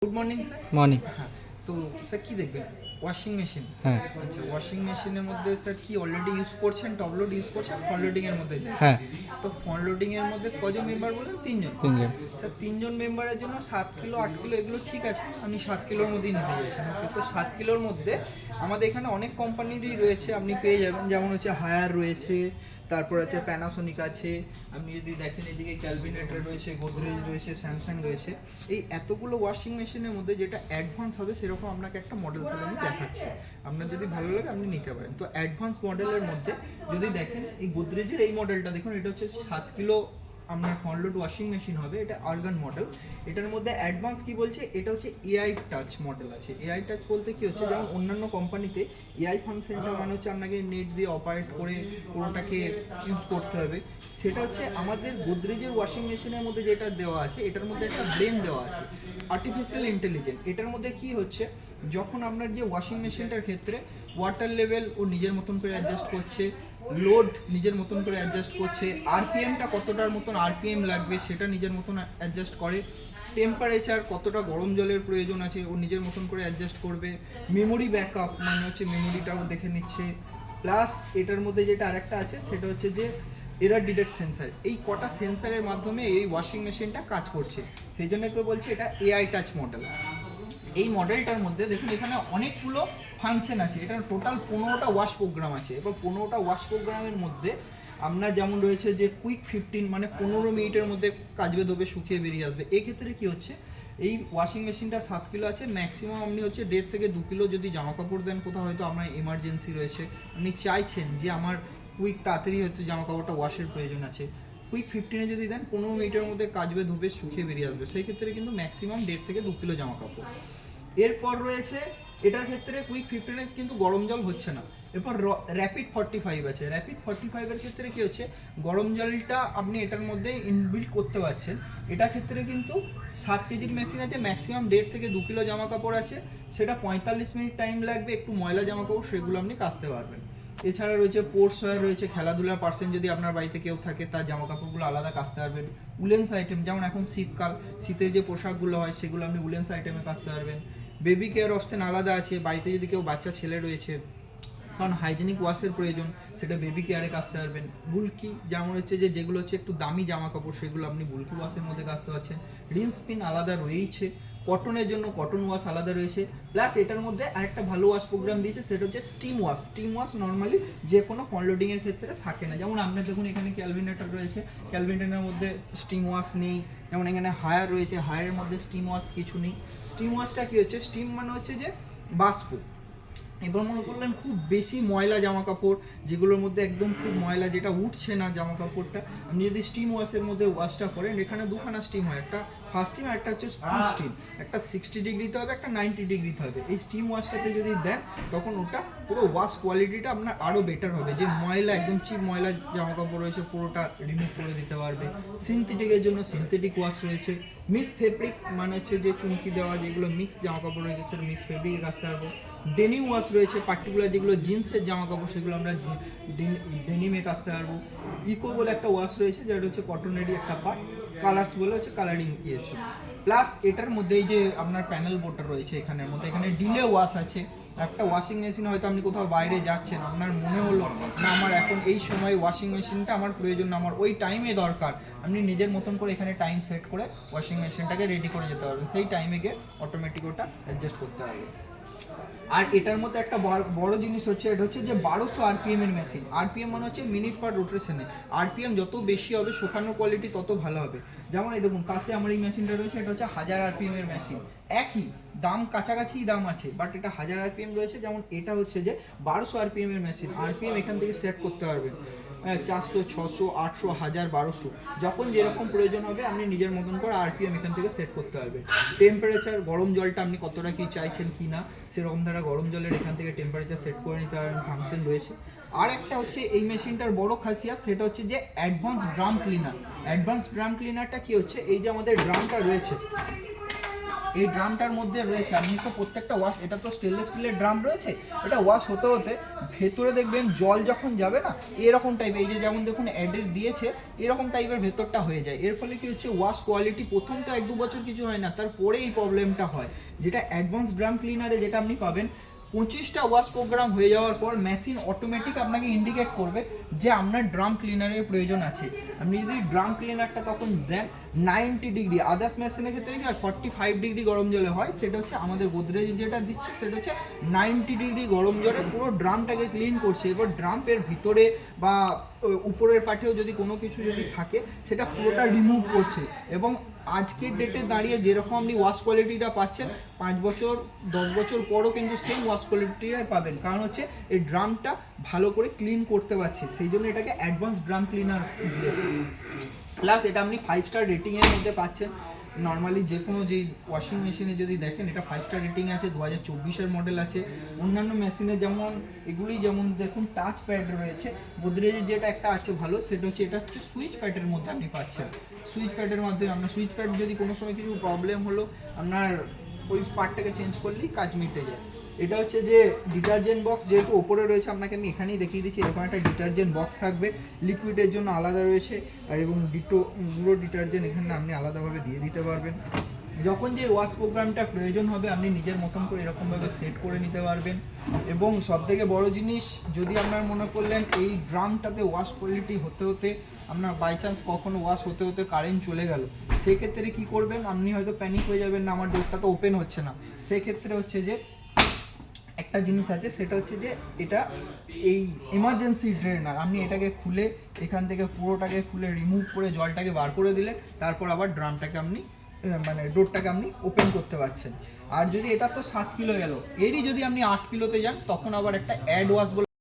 Good morning sir. Morning. হ্যাঁ, তো sir কি দেখবেন? Washing machine. হ্যাঁ আচ্ছা, ওয়াশিং মেশিনের মধ্যে স্যার কি অলরেডি ইউজ করছেন? টপ লোড ইউজ করছেন? ফ্রন্ট লোডিং এর মধ্যে চাইছেন? হ্যাঁ তো ফ্রন্ট লোডিং এর মধ্যে কজন মেম্বার বলেন? 3 জন। 3 জন। স্যার 3 জন মেম্বারের জন্য 7 কিলো 8 কিলো এগুলো ঠিক আছে, আপনি 7 কিলোর মধ্যেই নিতে চাইছেন। ওকে, তো 7 কিলোর মধ্যে আমাদের এখানে অনেক কোম্পানিরই রয়েছে, আপনি পেয়ে যাবেন। যেমন হচ্ছে হায়ার রয়েছে, তারপর আছে প্যানাসোনিক আছে, আপনি যদি দেখেন এদিকে ক্যালভিনেটর রয়েছে, গোদরেজ রয়েছে, স্যামসাং রয়েছে। এই এতগুলো ওয়াশিং মেশিনের মধ্যে যেটা অ্যাডভান্স হবে সেরকম আপনাকে একটা মডেল থেকে আমি দেখাচ্ছি, আপনার যদি ভালো লাগে আপনি নিতে পারেন। তো অ্যাডভান্স মডেলের মধ্যে যদি দেখেন এই গোদরেজের এই মডেলটা দেখুন, এটা হচ্ছে 7 কিলো আপনার ফ্রন্ট লোড ওয়াশিং মেশিন হবে, এটা আর্গান মডেল। এটার মধ্যে অ্যাডভান্স কি বলছে, এটা হচ্ছে এআই টাচ মডেল আছে। এআই টাচ বলতে কি হচ্ছে, যেমন অন্যান্য কোম্পানিতে এআই ফাংশনটা মানে হচ্ছে আপনাকে নেট দিয়ে অপারেট করে পুরোটাকে ইউজ করতে হবে, সেটা হচ্ছে আমাদের গোদরেজের ওয়াশিং মেশিনের মধ্যে যেটা দেওয়া আছে এটার মধ্যে একটা ব্রেন দেওয়া আছে, আর্টিফিশিয়াল ইন্টেলিজেন্স। এটার মধ্যে কি হচ্ছে, যখন আপনার যে ওয়াশিং মেশিনটার ক্ষেত্রে ওয়াটার লেভেল ও নিজের মতন করে অ্যাডজাস্ট করছে, লোড নিজের মতন করে অ্যাডজাস্ট করছে, আরপিএমটা কতটার মতন আরপিএম লাগবে সেটা নিজের মতন অ্যাডজাস্ট করে, টেম্পারেচার কতটা গরম জলের প্রয়োজন আছে ও নিজের মতন করে অ্যাডজাস্ট করবে, মেমোরি ব্যাকআপ মানে হচ্ছে মেমোরিটাও দেখে নিচ্ছে। প্লাস এটার মধ্যে যেটা আরেকটা আছে সেটা হচ্ছে যে এরার ডিটেক্ট সেন্সার। এই কটা সেন্সারের মাধ্যমে এই ওয়াশিং মেশিনটা কাজ করছে, সেই জন্য কেউ বলছে এটা এআই টাচ মডেল। এই মডেলটার মধ্যে দেখুন এখানে অনেকগুলো ফাংশন আছে, এটার টোটাল 15টা ওয়াশ প্রোগ্রাম আছে। এবার 15টা ওয়াশ প্রোগ্রামের মধ্যে আপনার যেমন রয়েছে যে কুইক 15 মানে 15 মিনিটের মধ্যে কাজ বেঁধে শুকিয়ে বেরিয়ে আসবে। এক্ষেত্রে কি হচ্ছে, এই ওয়াশিং মেশিনটা 7 কিলো আছে, ম্যাক্সিমাম আপনি হচ্ছে 1.5 থেকে 2 কিলো যদি জামা কাপড় দেন, কোথাও হয়তো আপনার এমার্জেন্সি রয়েছে, আপনি চাইছেন যে আমার কুইক তাড়াতাড়ি হচ্ছে জামা কাপড়টা ওয়াশের প্রয়োজন আছে, কুইক 15-এ যদি দেন 15 মিনিটের মধ্যে কাজ ধুবে শুকিয়ে বেরিয়ে আসবে, সেই ক্ষেত্রে কিন্তু ম্যাক্সিমাম 1.5 থেকে 2 কিলো জামা কাপড়। এরপর রয়েছে এটার ক্ষেত্রে কুইক 15-এ কিন্তু গরম জল হচ্ছে না। এরপর র্যাপিড 45 আছে। র্যাপিড 45-এর ক্ষেত্রে কি হচ্ছে, গরম জলটা আপনি এটার মধ্যে ইনবিল্ট করতে পারছেন। এটার ক্ষেত্রে কিন্তু 7 কেজির মেশিন আছে, ম্যাক্সিমাম 1.5 থেকে 2 কিলো জামা কাপড় আছে, সেটা 45 মিনিট টাইম লাগবে, একটু ময়লা জামা কাপড় সেগুলো আপনি কাচতে পারবেন। এছাড়া রয়েছে স্পোর্টস ওয়্যার রয়েছে, খেলাধুলার পার্সন যদি আপনার বাড়িতে কেউ থাকে তার জামা কাপড়গুলো আলাদা কাচতে পারবেন। উলেন্স আইটেম, যেমন এখন শীতকাল, শীতের যে পোশাকগুলো হয় সেগুলো আপনি উলেন্স আইটেমে কাচতে পারবেন। বেবি কেয়ার অপশন আলাদা আছে, বাড়িতে যদি কেউ বাচ্চা ছেলে রয়েছে কারণ হাইজেনিক ওয়াশের প্রয়োজন, সেটা বেবি কেয়ারে কাচতে পারবেন। বুলকি যেমন হচ্ছে যে যেগুলো হচ্ছে একটু দামি জামা কাপড় সেগুলো আপনি বুলকি ওয়াশের মধ্যে কাচতে পারছেন। রিন্স পিন আলাদা রয়েছে, কটনের জন্য কটন ওয়াশ আলাদা রয়েছে। প্লাস এটার মধ্যে আরেকটা ভালো ওয়াশ প্রোগ্রাম দিয়েছে, সেটা হচ্ছে steam wash. Steam wash normally যে কোনো ফ্রন্ট লোডিংয়ের ক্ষেত্রে থাকে না, যেমন আপনার দেখুন এখানে ক্যালভিনেটর রয়েছে, ক্যালভিনেটরের মধ্যে স্টিম ওয়াশ নেই। যেমন এখানে হায়ার রয়েছে, হায়ারের মধ্যে স্টিম ওয়াশ কিছু নেই। স্টিম ওয়াশটা কী হচ্ছে, স্টিম মানে হচ্ছে যে বাষ্প। এবার মনে করলেন খুব বেশি ময়লা জামা কাপড়, যেগুলোর মধ্যে একদম খুব ময়লা, যেটা উঠছে না জামা কাপড়টা, আপনি যদি স্টিম ওয়াশের মধ্যে ওয়াশটা করেন, এখানে দুখানা স্টিম হয়, একটা ফার্স্ট স্টিম আর একটা হচ্ছে ফুল স্টিম। একটা 60 ডিগ্রিতে হবে, একটা 90 ডিগ্রিতে হবে। এই স্টিম ওয়াশটাতে যদি দেন তখন ওটা পুরো ওয়াশ কোয়ালিটিটা আপনার আরও বেটার হবে, যে ময়লা একদম চিপ ময়লা জামা কাপড় রয়েছে পুরোটা রিমুভ করে দিতে পারবে। সিনথেটিকের জন্য সিনথেটিক ওয়াশ রয়েছে। মিক্স ফেব্রিক মানে হচ্ছে যে চুমকি দেওয়া যেগুলো মিক্স জামা কাপড় রয়েছে সেটা মিক্স ফেব্রিকে কাচতে পারবো। ডেনিম ওয়াশ রয়েছে, পার্টিকুলার যেগুলো জিন্সের জামা কাপড় সেগুলো আমরা ডেনিমে কাচতে পারবো। ইকো বলে একটা ওয়াশ রয়েছে যেটা হচ্ছে কটনেরই একটা পার্ট, কালার্স বলে হচ্ছে কালারিং দিয়েছে। প্লাস এটার মধ্যে এই যে আপনার প্যানেল বোর্ডটা রয়েছে এখানের মধ্যে, এখানে ডিলে ওয়াশ আছে। একটা ওয়াশিং মেশিন হয়তো আপনি কোথাও বাইরে যাচ্ছেন, আপনার মনে হলো না আমার এখন এই সময় ওয়াশিং মেশিনটা আমার প্রয়োজন না, আমার ওই টাইমে দরকার, আপনি নিজের মতন করে এখানে টাইম সেট করে ওয়াশিং মেশিনটাকে রেডি করে যেতে পারবেন, সেই টাইমে গিয়ে অটোমেটিক ওটা অ্যাডজাস্ট করতে পারবে। আর এটার মধ্যে একটা বড় জিনিস হচ্ছে, এটা হচ্ছে যে 1200 আরপিএম এর মেশিন। আরপিএম মানে হচ্ছে মিনিট পার রোটেশনে। আরপিএম যত বেশি হবে শুকানোর কোয়ালিটি তত ভালো হবে। যেমন এই দেখুন পাশে আমার এই মেশিনটা রয়েছে, এটা হচ্ছে 1000 আরপিএম এর মেশিন। একই দাম, কাছাকাছি দাম আছে, বাট এটা 1000 আরপিএম রয়েছে। যেমন এটা হচ্ছে যে 1200 আরপিএম এর মেশিন। আরপিএম এখান থেকে সেট করতে পারবেন 400, 600, 800, 1000, 1200, যখন যেরকম প্রয়োজন হবে আপনি নিজের মতন করে আরপিএম এখান থেকে সেট করতে পারবেন। টেম্পারেচার, গরম জলটা আপনি কতটা কি চাইছেন কি না সেরকম ধারা গরম জলের এখান থেকে টেম্পারেচার সেট করে নিতে পারবেন, ফাংশন রয়েছে। আর একটা হচ্ছে এই মেশিনটার বড় খাসিয়াত, সেটা হচ্ছে যে advance drum cleaner. Advance drum ক্লিনারটা কি হচ্ছে, এই যে আমাদের ড্রামটা রয়েছে, এই ড্রামটার মধ্যে রয়েছে, আপনি তো প্রত্যেকটা ওয়াশ, এটা তো স্টেনলেস স্টিলের ড্রাম রয়েছে, এটা ওয়াশ হতে হতে ভেতরে দেখবেন জল যখন যাবে না এরকম টাইপের, এই যে যেমন দেখুন অ্যাডের দিয়েছে এরকম টাইপের ভেতরটা হয়ে যায়। এর ফলে কি হচ্ছে, ওয়াশ কোয়ালিটি প্রথম তো 1-2 বছর কিছু হয় না, তারপরে এই প্রবলেমটা হয়। যেটা অ্যাডভান্স ড্রাম ক্লিনারে যেটা আপনি পাবেন, 25টা ওয়াশ প্রোগ্রাম হয়ে যাওয়ার পর মেশিন অটোমেটিক আপনাকে ইন্ডিকেট করবে যে আপনার ড্রাম ক্লিনারের প্রয়োজন আছে। আপনি যদি ড্রাম ক্লিনারটা তখন দেন 90 ডিগ্রি, আদার্স মেশিনের ক্ষেত্রে কি হয় 45 ডিগ্রি গরম জলে হয়, সেটা হচ্ছে আমাদের গোদরেজ যেটা দিচ্ছে সেটা হচ্ছে 90 ডিগ্রি গরম জলে পুরো ড্রামটাকে ক্লিন করছে। এবার ড্রামের ভিতরে বা উপরের পাটেও যদি কোনো কিছু যদি থাকে সেটা পুরোটা রিমুভ করছে। এবং আজকের ডেটে দাঁড়িয়ে যেরকম আপনি ওয়াশ কোয়ালিটিটা পাচ্ছেন 5 বছর 10 বছর পরও কিন্তু সেম ওয়াশ কোয়ালিটিটাই পাবেন, কারণ হচ্ছে এই ড্রামটা ভালো করে ক্লিন করতে পারছে, সেই জন্য এটাকে অ্যাডভান্স ড্রাম ক্লিনার দিয়েছে। প্লাস এটা আপনি 5 স্টার রেটিংয়ের মধ্যে পাচ্ছেন। নর্মালি যে কোনো যে ওয়াশিং মেশিনে যদি দেখেন এটা 5 স্টার রেটিং আছে, 2024-এর মডেল আছে। অন্যান্য মেশিনে যেমন এগুলি যেমন দেখুন টাচ প্যাড রয়েছে, গোদরেজের যেটা একটা আছে ভালো সেটা হচ্ছে এটা হচ্ছে সুইচ প্যাডের মধ্যে আপনি পাচ্ছেন। সুইচ প্যাডের মাধ্যমে আপনার সুইচ প্যাড যদি কোনো সময় কিছু প্রবলেম হলো আপনার ওই পার্টটাকে চেঞ্জ করলেই কাজ মিটে যায়। এটা হচ্ছে যে ডিটারজেন্ট বক্স, যেহেতু ওপরে রয়েছে আপনাকে আমি এখানেই দেখিয়ে দিচ্ছি, এরকম একটা ডিটারজেন্ট বক্স থাকবে, লিকুইডের জন্য আলাদা রয়েছে, আর এবং গুঁড়ো ডিটারজেন্ট এখানে আপনি আলাদাভাবে দিয়ে দিতে পারবেন। যখন যে ওয়াশ প্রোগ্রামটা প্রয়োজন হবে আপনি নিজের মতন করে এরকমভাবে সেট করে নিতে পারবেন। এবং সবথেকে বড় জিনিস, যদি আপনার মনে করলেন এই ড্রামটাতে ওয়াশ কোয়ালিটি হতে হতে আপনার বাই চান্স কখনো ওয়াশ হতে হতে কারেন্ট চলে গেল, সেক্ষেত্রে কি করবেন, আপনি হয়তো প্যানিক হয়ে যাবেন না আমার ডোরটা তো ওপেন হচ্ছে না। সেক্ষেত্রে হচ্ছে যে একটা জিনিস আছে, সেটা হচ্ছে যে এটা এই এমার্জেন্সি ড্রেনার, আপনি এটাকে খুলে এখান থেকে পুরোটাকে খুলে রিমুভ করে জলটাকে বার করে দিলে তারপর আবার ড্রামটাকে আপনি মানে ডোরটাকে আপনি ওপেন করতে পারছেন। আর যদি এটা তো 7 কিলো গেল, এরই যদি আপনি 8 কিলোতে যান তখন আবার একটা অ্যাড ওয়াশ বলে